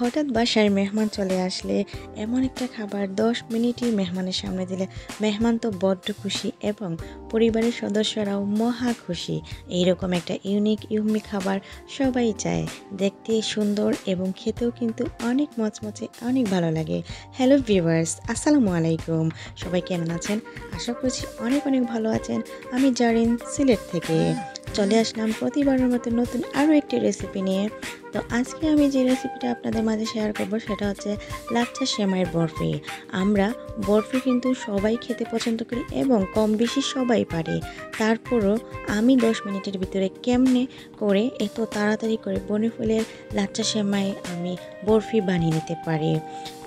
হঠাৎ বাসায় মেহমান চলে আসলে এমন একটা খাবার 10 মিনিটই মেহমানের সামনে দিলে মেহমান তো বড্ড খুশি এবং পরিবারের সদস্যরাও মহা খুশি। এইরকম একটা ইউনিক ইউম্মি খাবার সবাই চায়, দেখতে সুন্দর এবং খেতেও কিন্তু অনেক মচমচে, অনেক ভালো লাগে। হ্যালো ভিউয়ার্স, আসসালামু আলাইকুম। সবাই কেমন আছেন? আশা করছি অনেক অনেক ভালো আছেন। আমি জারিন, সিলেট থেকে চলে আসলাম প্রতিবারের মতো নতুন আরও একটি রেসিপি নিয়ে। তো আজকে আমি যে রেসিপিটা আপনাদের মাঝে শেয়ার করব সেটা হচ্ছে লাচ্ছা সেমাইয়ের বরফি। আমরা বরফি কিন্তু সবাই খেতে পছন্দ করি এবং কম বেশি সবাই পারে। তারপরও আমি 10 মিনিটের ভিতরে কেমনে করে এত তাড়াতাড়ি করে বনফুলের লাচ্ছা সেমাই আমি বরফি বানিয়ে নিতে পারি।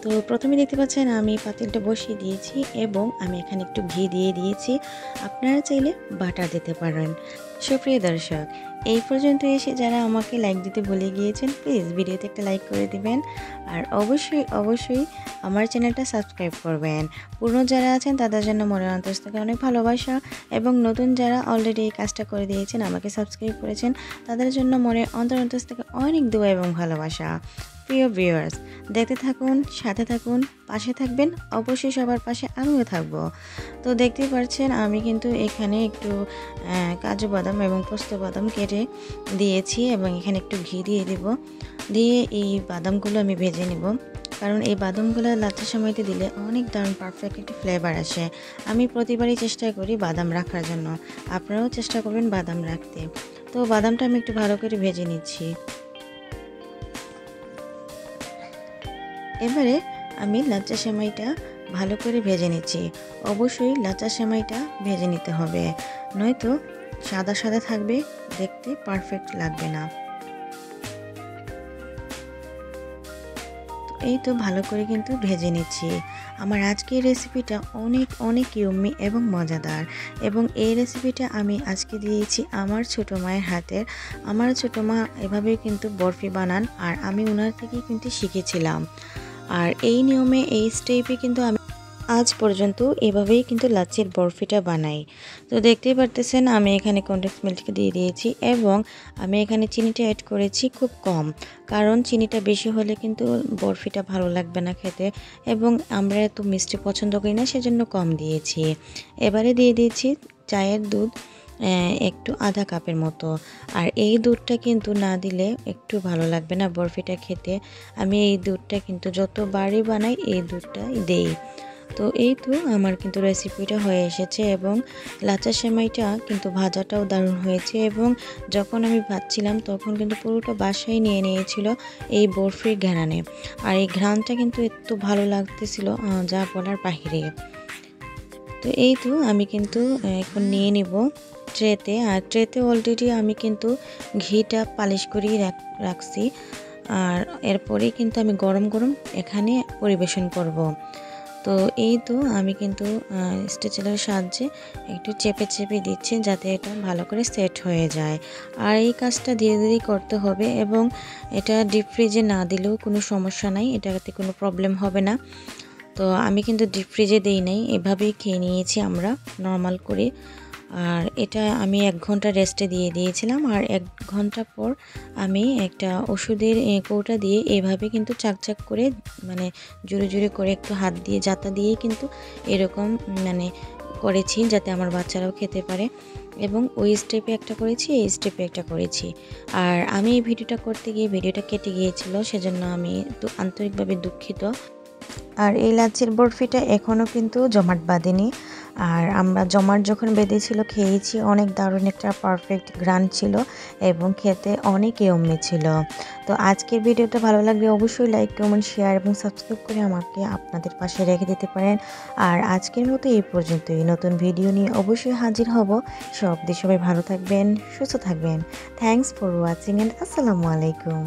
তো প্রথমে দেখতে পাচ্ছেন আমি পাতিলটা বসিয়ে দিয়েছি এবং আমি এখানে একটু ঘি দিয়ে দিয়েছি। আপনারা চাইলে বাটার দিতে পারেন। সুপ্রিয় দর্শক, এই পর্যন্ত এসে যারা আমাকে লাইক দিতে ভুলে গিয়েছেন, প্লিজ ভিডিওতে একটা লাইক করে দিবেন আর অবশ্যই আমার চ্যানেলটা সাবস্ক্রাইব করবেন। পুরনো যারা আছেন তাদের জন্য মনের অন্তর থেকে অনেক ভালোবাসা এবং নতুন যারা অলরেডি এই কাজটা করে দিয়েছেন, আমাকে সাবস্ক্রাইব করেছেন, তাদের জন্য মনের অন্তর থেকে অনেক দোয়া এবং ভালোবাসা। প্রিয় ভিউয়ার্স, দেখতে থাকুন, সাথে থাকুন, পাশে থাকবেন, অবশ্যই সবার পাশে আমিও থাকবো। তো দেখতেই পাচ্ছেন আমি কিন্তু এখানে একটু কাজু বাদাম এবং পোস্ত বাদাম কেটে দিয়েছি এবং এখানে একটু ঘি দিয়ে দিব। দিয়ে এই বাদামগুলো আমি ভেজে নেব, কারণ এই বাদামগুলো লাচ্ছা সেমাইতে দিলে অনেক দারুণ পারফেক্ট একটা ফ্লেভার আসে। আমি প্রতিবারই চেষ্টা করি বাদাম রাখার জন্য, আপনারাও চেষ্টা করবেন বাদাম রাখতে। তো বাদামটা আমি একটু ভালো করে ভেজে নিচ্ছি। এবারে আমি লাচ্ছা সেমাইটা ভালো করে ভেজে নিচ্ছি। অবশ্যই লাচ্ছা সেমাইটা ভেজে নিতে হবে, নয়তো সাদা সাদা থাকবে, দেখতে পারফেক্ট লাগবে না। এই তো ভালো করে কিন্তু ভেজে নিচ্ছি। আমার আজকের রেসিপিটা অনেক ইউম্মি এবং মজাদার, এবং এই রেসিপিটা আমি আজকে দিয়েছি আমার ছোটো মায়ের হাতের। আমার ছোটো মা এভাবেই কিন্তু বরফি বানান আর আমি ওনার থেকেই কিন্তু শিখেছিলাম। আর এই নিয়মে, এই স্টেপে কিন্তু আমি আজ পর্যন্ত এভাবেই কিন্তু লাচ্ছির বরফিটা বানাই। তো দেখতেই পারতেছেন আমি এখানে কনডেন্স মিল্ক দিয়ে দিয়েছি এবং আমি এখানে চিনিটা অ্যাড করেছি খুব কম, কারণ চিনিটা বেশি হলে কিন্তু বরফিটা ভালো লাগবে না খেতে, এবং আমরা এত মিষ্টি পছন্দ করি না, সেজন্য কম দিয়েছি। এবারে দিয়ে দিয়েছি চায়ের দুধ, একটু আধা কাপের মতো। আর এই দুধটা কিন্তু না দিলে একটু ভালো লাগবে না বরফিটা খেতে। আমি এই দুধটা কিন্তু যতবারই বানাই এই দুধটাই দেই। তো এই তো আমার কিন্তু রেসিপিটা হয়ে এসেছে এবং লাচ্ছা সেমাইটা কিন্তু ভাজাটাও দারুণ হয়েছে, এবং যখন আমি ভাজছিলাম তখন কিন্তু পুরোটা বাসায় নিয়ে নিয়েছিল এই বরফির ঘ্রাণে। আর এই ঘ্রাণটা কিন্তু এত ভালো লাগতেছিল যা বলার বাহিরে। তো এই তো আমি কিন্তু এখন নিয়ে নিব ট্রেতে। আর ট্রেতে অলরেডি আমি কিন্তু ঘিটা পালিশ করেই রাখছি। আর এরপরেই কিন্তু আমি গরম গরম এখানে পরিবেশন করব। তো এই তো আমি কিন্তু স্ট্রেচারের সাহায্যে একটু চেপে দিচ্ছি যাতে এটা ভালো করে সেট হয়ে যায়। আর এই কাজটা ধীরে ধীরে করতে হবে, এবং এটা ডিপ ফ্রিজে না দিলেও কোনো সমস্যা নাই, এটাতে কোনো প্রবলেম হবে না। তো আমি কিন্তু ডিপ ফ্রিজে দিই নাই, এভাবেই খেয়ে নিয়েছি আমরা নর্মাল করে। আর এটা আমি 1 ঘন্টা রেস্টে দিয়ে দিয়েছিলাম, আর 1 ঘন্টা পর আমি একটা ওষুধের কৌটা দিয়ে এভাবে কিন্তু চাকচাক করে, মানে জোরে করে একটু হাত দিয়ে জাতা দিয়ে কিন্তু এরকম মানে করেছি যাতে আমার বাচ্চারাও খেতে পারে। এবং ওই স্টেপে একটা করেছি, এই স্টেপে একটা করেছি। আর আমি এই ভিডিওটা করতে গিয়ে ভিডিওটা কেটে গিয়েছিল, সেজন্য আমি আন্তরিকভাবে দুঃখিত। আর এই লাচ্ছির বরফিটা এখনও কিন্তু জমাট বাঁধেনি। আর আমরা জমাট যখন বেঁধেছিল খেয়েছি, অনেক দারুণ একটা পারফেক্ট ঘ্রাণ ছিল এবং খেতে অনেক ইয়ম্মি ছিল। তো আজকের ভিডিওটা ভালো লাগলে অবশ্যই লাইক, কমেন্ট, শেয়ার এবং সাবস্ক্রাইব করে আমাকে আপনাদের পাশে রেখে দিতে পারেন। আর আজকের মতো এই পর্যন্তই, নতুন ভিডিও নিয়ে অবশ্যই হাজির হব। সবাই ভালো থাকবেন, সুস্থ থাকবেন। থ্যাংকস ফর ওয়াচিং অ্যান্ড আসসালামু আলাইকুম।